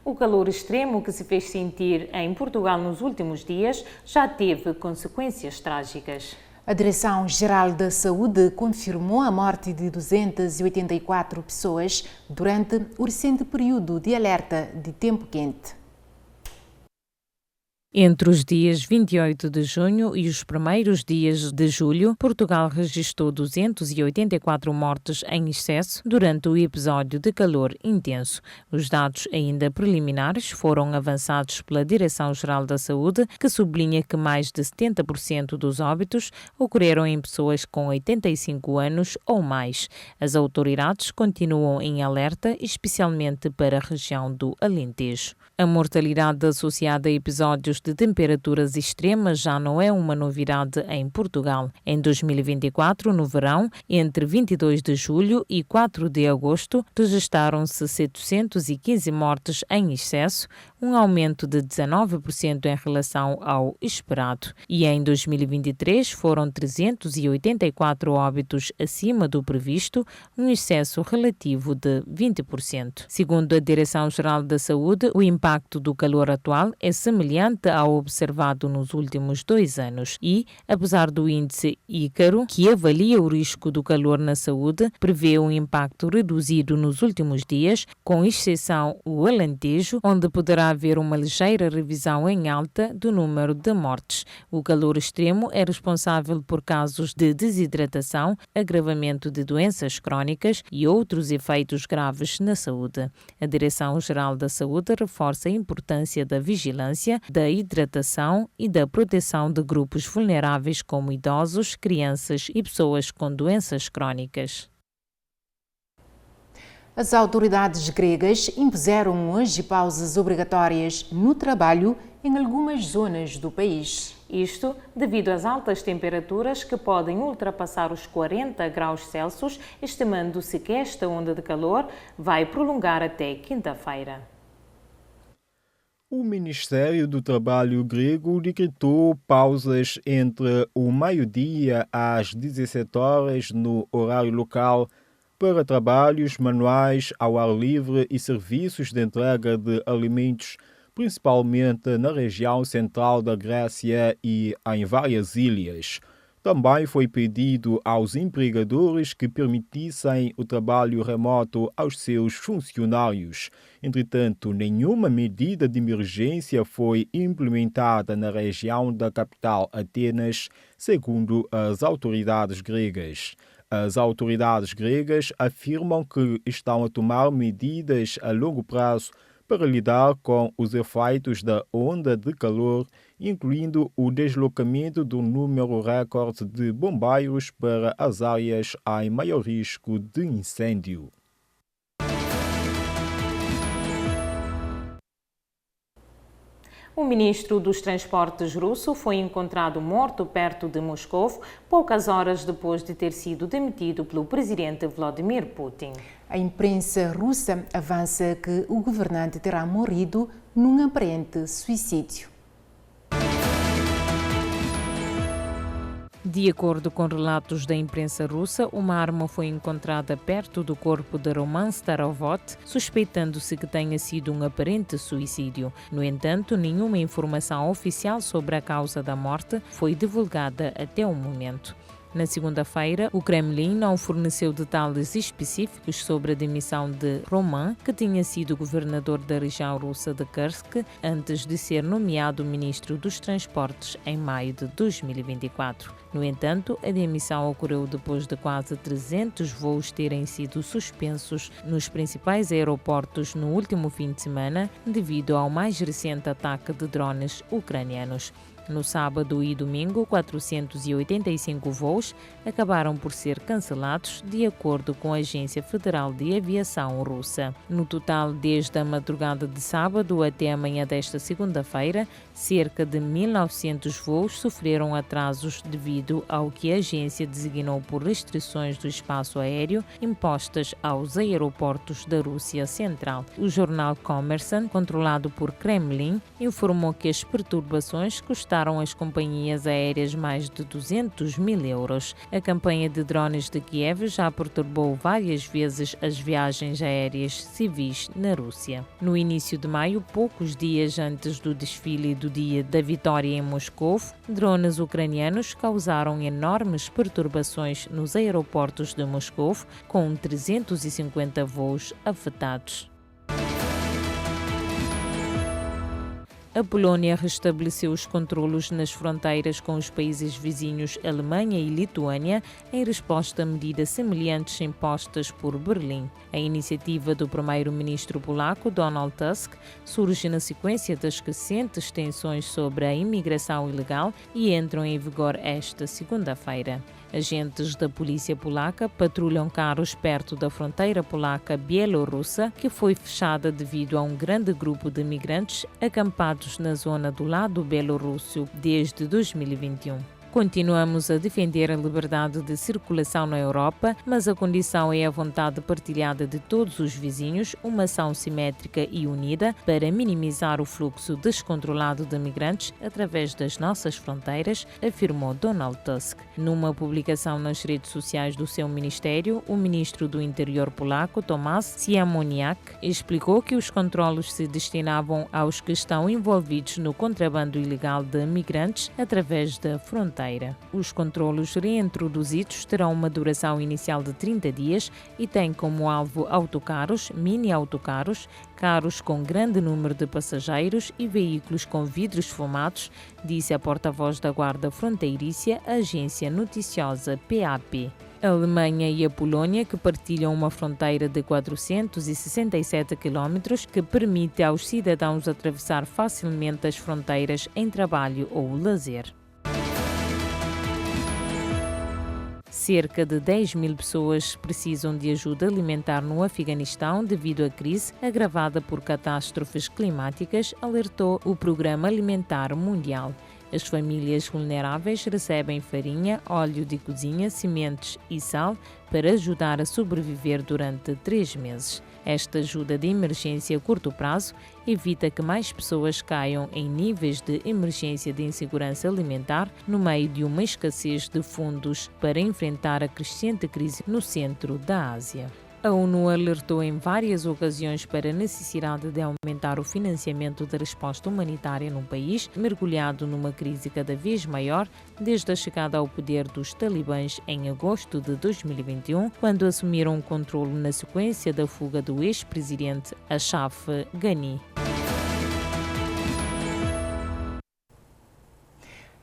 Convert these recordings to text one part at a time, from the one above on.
O calor extremo que se fez sentir em Portugal nos últimos dias já teve consequências trágicas. A Direção-Geral da Saúde confirmou a morte de 284 pessoas durante o recente período de alerta de tempo quente. Entre os dias 28 de junho e os primeiros dias de julho, Portugal registrou 284 mortes em excesso durante o episódio de calor intenso. Os dados ainda preliminares foram avançados pela Direção-Geral da Saúde, que sublinha que mais de 70% dos óbitos ocorreram em pessoas com 85 anos ou mais. As autoridades continuam em alerta, especialmente para a região do Alentejo. A mortalidade associada a episódios de temperaturas extremas já não é uma novidade em Portugal. Em 2024, no verão, entre 22 de julho e 4 de agosto, registaram-se 715 mortes em excesso, um aumento de 19% em relação ao esperado. E em 2023 foram 384 óbitos acima do previsto, um excesso relativo de 20%. Segundo a Direção-Geral da Saúde, o impacto do calor atual é semelhante ao observado nos últimos 2 anos e, apesar do índice Ícaro, que avalia o risco do calor na saúde, prevê um impacto reduzido nos últimos dias, com exceção o Alentejo, onde poderá haver uma ligeira revisão em alta do número de mortes. O calor extremo é responsável por casos de desidratação, agravamento de doenças crónicas e outros efeitos graves na saúde. A Direção-Geral da Saúde reforça a importância da vigilância, da hidratação e da proteção de grupos vulneráveis como idosos, crianças e pessoas com doenças crónicas. As autoridades gregas impuseram hoje pausas obrigatórias no trabalho em algumas zonas do país. Isto devido às altas temperaturas que podem ultrapassar os 40 graus Celsius, estimando-se que esta onda de calor vai prolongar até quinta-feira. O Ministério do Trabalho grego decretou pausas entre o meio-dia às 17 horas no horário local para trabalhos manuais ao ar livre e serviços de entrega de alimentos, principalmente na região central da Grécia e em várias ilhas. Também foi pedido aos empregadores que permitissem o trabalho remoto aos seus funcionários. Entretanto, nenhuma medida de emergência foi implementada na região da capital Atenas, segundo as autoridades gregas. As autoridades gregas afirmam que estão a tomar medidas a longo prazo para lidar com os efeitos da onda de calor, incluindo o deslocamento do número recorde de bombeiros para as áreas em maior risco de incêndio. O ministro dos Transportes russo foi encontrado morto perto de Moscou, poucas horas depois de ter sido demitido pelo presidente Vladimir Putin. A imprensa russa avança que o governante terá morrido num aparente suicídio. De acordo com relatos da imprensa russa, uma arma foi encontrada perto do corpo de Roman Starovot, suspeitando-se que tenha sido um aparente suicídio. No entanto, nenhuma informação oficial sobre a causa da morte foi divulgada até o momento. Na segunda-feira, o Kremlin não forneceu detalhes específicos sobre a demissão de Roman, que tinha sido governador da região russa de Kursk antes de ser nomeado ministro dos Transportes em maio de 2024. No entanto, a demissão ocorreu depois de quase 300 voos terem sido suspensos nos principais aeroportos no último fim de semana, devido ao mais recente ataque de drones ucranianos. No sábado e domingo, 485 voos acabaram por ser cancelados, de acordo com a Agência Federal de Aviação Russa. No total, desde a madrugada de sábado até a manhã desta segunda-feira, cerca de 1.900 voos sofreram atrasos devido ao que a agência designou por restrições do espaço aéreo impostas aos aeroportos da Rússia Central. O jornal Kommersant, controlado por Kremlin, informou que as perturbações custaram gastaram as companhias aéreas mais de 200 mil euros. A campanha de drones de Kiev já perturbou várias vezes as viagens aéreas civis na Rússia. No início de maio, poucos dias antes do desfile do Dia da Vitória em Moscou, drones ucranianos causaram enormes perturbações nos aeroportos de Moscou, com 350 voos afetados. A Polónia restabeleceu os controlos nas fronteiras com os países vizinhos Alemanha e Lituânia em resposta a medidas semelhantes impostas por Berlim. A iniciativa do primeiro-ministro polaco Donald Tusk surge na sequência das recentes tensões sobre a imigração ilegal e entram em vigor esta segunda-feira. Agentes da polícia polaca patrulham carros perto da fronteira polaca-bielorrussa, que foi fechada devido a um grande grupo de migrantes acampados na zona do lado belorrusso desde 2021. Continuamos a defender a liberdade de circulação na Europa, mas a condição é a vontade partilhada de todos os vizinhos, uma ação simétrica e unida para minimizar o fluxo descontrolado de migrantes através das nossas fronteiras, afirmou Donald Tusk. Numa publicação nas redes sociais do seu ministério, o ministro do Interior polaco, Tomasz Siemoniak, explicou que os controlos se destinavam aos que estão envolvidos no contrabando ilegal de migrantes através da fronteira. Os controlos reintroduzidos terão uma duração inicial de 30 dias e têm como alvo autocarros, mini-autocarros, carros com grande número de passageiros e veículos com vidros fumados, disse a porta-voz da Guarda Fronteiriça, a agência noticiosa PAP. A Alemanha e a Polónia, que partilham uma fronteira de 467 km, que permite aos cidadãos atravessar facilmente as fronteiras em trabalho ou lazer. Cerca de 10 mil pessoas precisam de ajuda alimentar no Afeganistão devido à crise agravada por catástrofes climáticas, alertou o Programa Alimentar Mundial. As famílias vulneráveis recebem farinha, óleo de cozinha, sementes e sal para ajudar a sobreviver durante 3 meses. Esta ajuda de emergência a curto prazo evita que mais pessoas caiam em níveis de emergência de insegurança alimentar no meio de uma escassez de fundos para enfrentar a crescente crise no centro da Ásia. A ONU alertou em várias ocasiões para a necessidade de aumentar o financiamento da resposta humanitária num país mergulhado numa crise cada vez maior desde a chegada ao poder dos talibãs em agosto de 2021, quando assumiram o controle na sequência da fuga do ex-presidente Ashraf Ghani.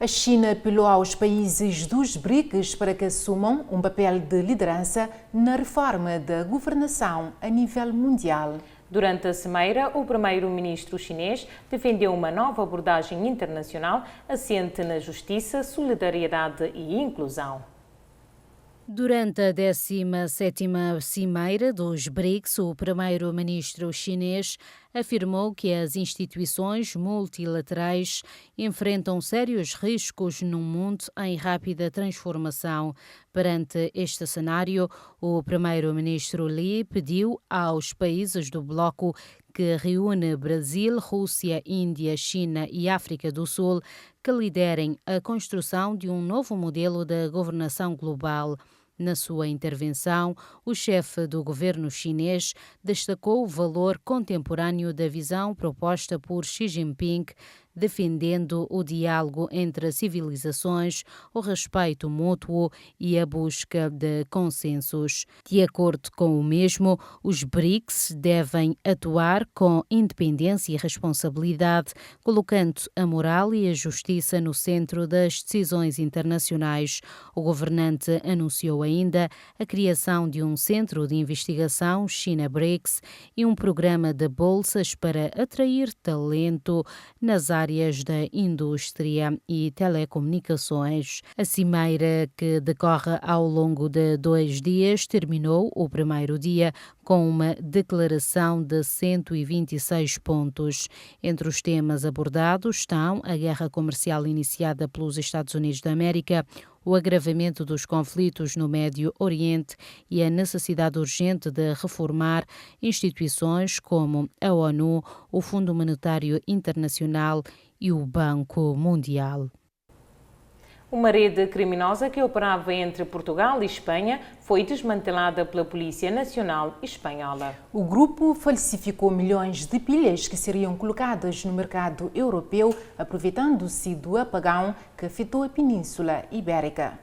A China apelou aos países dos BRICS para que assumam um papel de liderança na reforma da governação a nível mundial. Durante a cimeira, o primeiro-ministro chinês defendeu uma nova abordagem internacional assente na justiça, solidariedade e inclusão. Durante a 17ª Cimeira dos BRICS, o primeiro-ministro chinês afirmou que as instituições multilaterais enfrentam sérios riscos num mundo em rápida transformação. Perante este cenário, o primeiro-ministro Li pediu aos países do bloco, que reúne Brasil, Rússia, Índia, China e África do Sul, que liderem a construção de um novo modelo de governação global. Na sua intervenção, o chefe do governo chinês destacou o valor contemporâneo da visão proposta por Xi Jinping, defendendo o diálogo entre civilizações, o respeito mútuo e a busca de consensos. De acordo com o mesmo, os BRICS devem atuar com independência e responsabilidade, colocando a moral e a justiça no centro das decisões internacionais. O governante anunciou ainda a criação de um centro de investigação China BRICS e um programa de bolsas para atrair talento nas áreas da indústria e telecomunicações. A cimeira, que decorre ao longo de 2 dias, terminou o primeiro dia com uma declaração de 126 pontos. Entre os temas abordados estão a guerra comercial iniciada pelos Estados Unidos da América, o agravamento dos conflitos no Médio Oriente e a necessidade urgente de reformar instituições como a ONU, o Fundo Monetário Internacional e o Banco Mundial. Uma rede criminosa que operava entre Portugal e Espanha foi desmantelada pela Polícia Nacional Espanhola. O grupo falsificou milhões de pilhas que seriam colocadas no mercado europeu, aproveitando-se do apagão que afetou a Península Ibérica.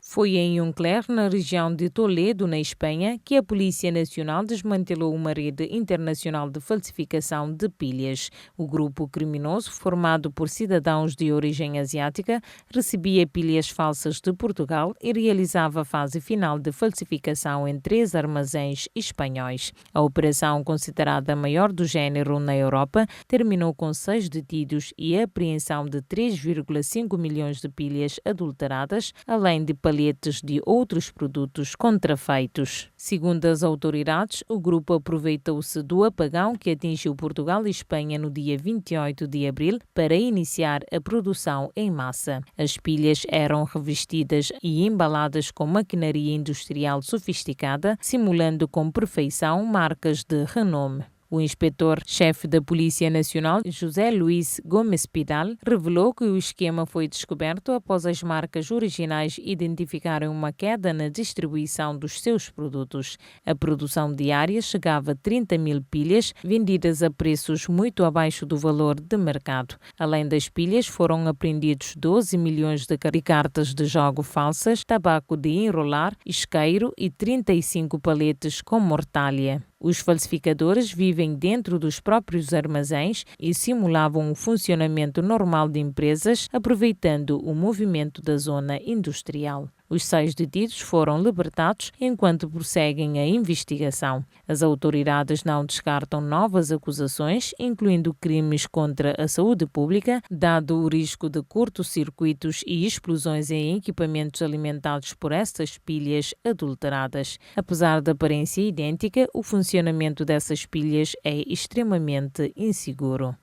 Foi em Uncler, na região de Toledo, na Espanha, que a Polícia Nacional desmantelou uma rede internacional de falsificação de pilhas. O grupo criminoso, formado por cidadãos de origem asiática, recebia pilhas falsas de Portugal e realizava a fase final de falsificação em 3 armazéns espanhóis. A operação, considerada a maior do género na Europa, terminou com 6 detidos e a apreensão de 3,5 milhões de pilhas adulteradas, além de palhetes de outros produtos contrafeitos. Segundo as autoridades, o grupo aproveitou-se do apagão que atingiu Portugal e Espanha no dia 28 de abril para iniciar a produção em massa. As pilhas eram revestidas e embaladas com maquinaria industrial sofisticada, simulando com perfeição marcas de renome. O inspetor-chefe da Polícia Nacional, José Luís Gomes Pidal, revelou que o esquema foi descoberto após as marcas originais identificarem uma queda na distribuição dos seus produtos. A produção diária chegava a 30 mil pilhas, vendidas a preços muito abaixo do valor de mercado. Além das pilhas, foram apreendidos 12 milhões de cartas de jogo falsas, tabaco de enrolar, isqueiro e 35 paletes com mortalha. Os falsificadores vivem dentro dos próprios armazéns e simulavam o funcionamento normal de empresas, aproveitando o movimento da zona industrial. Os 6 detidos foram libertados enquanto prosseguem a investigação. As autoridades não descartam novas acusações, incluindo crimes contra a saúde pública, dado o risco de curtos-circuitos e explosões em equipamentos alimentados por estas pilhas adulteradas. Apesar da aparência idêntica, o funcionamento dessas pilhas é extremamente inseguro.